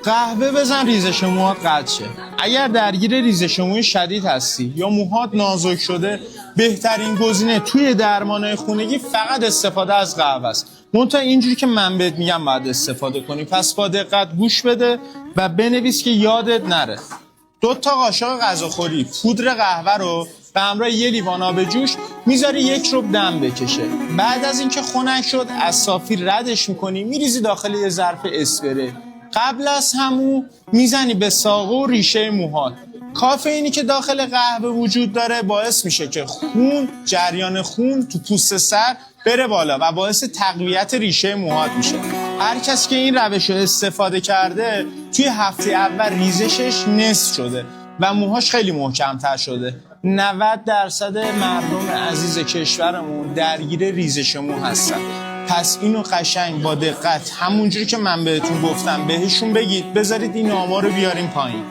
قهوه بزن ریزش موهات قطع شه. اگر درگیر ریزش موی شدید هستی یا موهات نازک شده، بهترین گزینه توی درمانهای خونگی فقط استفاده از قهوه است. منتها اینجوری که من بهت میگم باید استفاده کنی، پس با دقت گوش بده و بنویس که یادت نره. 2 قاشق غذاخوری پودر قهوه رو به همراه 1 لیوان آب جوش میذاری 1 ربع دم بکشه. بعد از اینکه خنک شد از صافی ردش میکنی، میریزی داخل یه ظرف اسپری. قبل از همون میزنی به ساقه و ریشه موهات. کافئینی که داخل قهوه وجود داره باعث میشه که جریان خون تو پوست سر بره بالا و باعث تقویت ریشه موهات میشه. هر کس که این روش رو استفاده کرده توی هفته اول ریزشش نصف شده و موهاش خیلی محکم‌تر شده. 90% مردم عزیز کشورمون درگیر ریزش مو هستن. پس اینو قشنگ با دقت همونجوری که من بهتون گفتم بهشون بگید، بذارید این آمار رو بیاریم پایین.